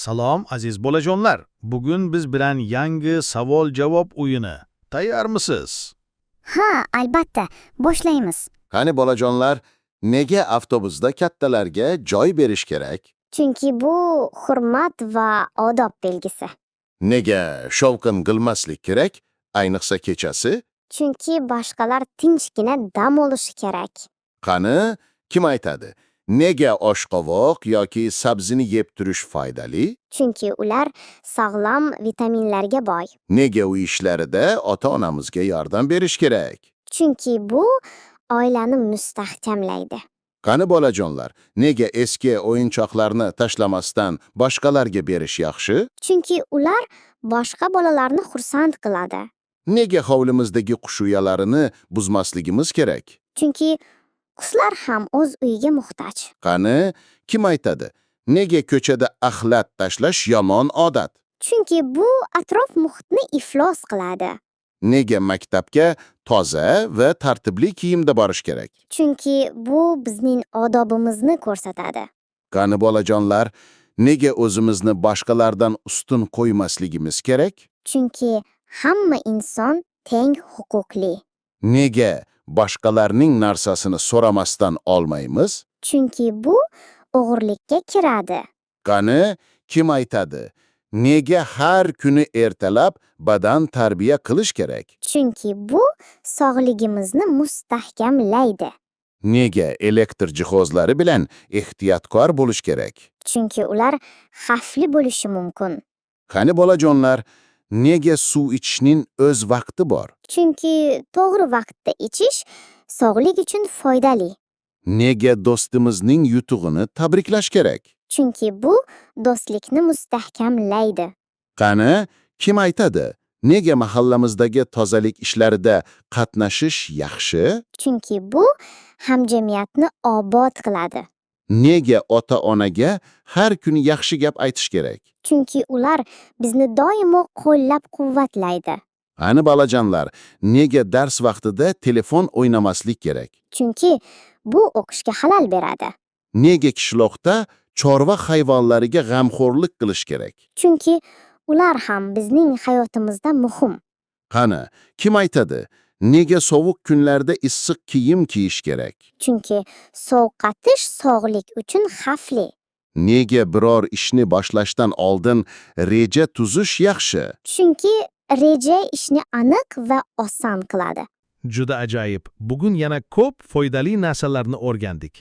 Salom aziz bolajonlar. Bugun biz bilan yangi savol-javob o'yini. Tayyormisiz? Ha, albatta. Boshlaymiz. Qani bolajonlar, nega avtobusda kattalarga joy berish kerak? Chunki bu hurmat va odob belgisi. Nega shovqin qilmaslik kerak, ayniqsa kechasi? Chunki boshqalar tinchgina dam olishi kerak. Qani, kim aytadi? Nega oshqovoq yoki sabzini yeb turish foydali? Chunki ular sog'lom vitaminlarga boy. Nega uy ishlarida ota-onamizga yordam berish kerak? Chunki bu oilani mustahkamlaydi. Qani bolajonlar, nega eski o'yinchoqlarni tashlamasdan boshqalarga berish yaxshi? Chunki ular boshqa bolalarni xursand qiladi. Nega hovlimizdagi qush uyalarini buzmasligimiz kerak? Chunki qushlar ham o'z uyiga muhtoj. Qani, kim aytadi? Nega ko'chada axlat tashlash yomon odat? Chunki bu atrof muhitni iflos qiladi. Nega maktabga toza va tartibli kiyimda borish kerak? Chunki bu bizning odobimizni ko'rsatadi. Qani bolajonlar, nega o'zimizni boshqalardan ustun qo'ymasligimiz kerak? Chunki hamma inson teng huquqli. Nega boshqalarning narsasini so'ramasdan olmaymiz? Chunki bu o'g'irlikka kiradi. Qani, kim aytadi? Nega har kuni ertalab badan tarbiya qilish kerak? Chunki bu sog'ligimizni mustahkamlaydi. Nega elektr jihozlari bilan ehtiyotkor bo'lish kerak? Chunki ular xavfli bo'lishi mumkin. Qani bolajonlar, nega suv ichishning o'z vaqti bor? Chunki to'g'ri vaqtda ichish sog'lik uchun foydali. Nega do'stimizning yutug'ini tabriklash kerak? Chunki bu do'stlikni mustahkamlaydi. Qani, kim aytadi? Nega mahallamizdagi tozalik ishlarida qatnashish yaxshi? Chunki bu hamjamiyatni obod qiladi. Nega ota-onaga har kuni yaxshi gap aytish kerak? Chunki ular bizni doimo qo'llab-quvvatlaydi. Qani bolajonlar, nega dars vaqtida telefon o'ynamaslik kerak? Chunki bu o'qishga xalal beradi. Nega qishloqda chorva hayvonlariga g'amxo'rlik qilish kerak? Chunki ular ham bizning hayotimizda muhim. Qani, kim aytadi? Nega sovuq kunlarda issiq kiyim kiyish kerak? Chunki sovqatish sog'lik uchun xavfli. Nega biror ishni boshlashdan oldin reja tuzish yaxshi? Chunki reja ishni aniq va oson qiladi. Juda ajoyib. Bugun yana ko'p foydali narsalarni o'rgandik.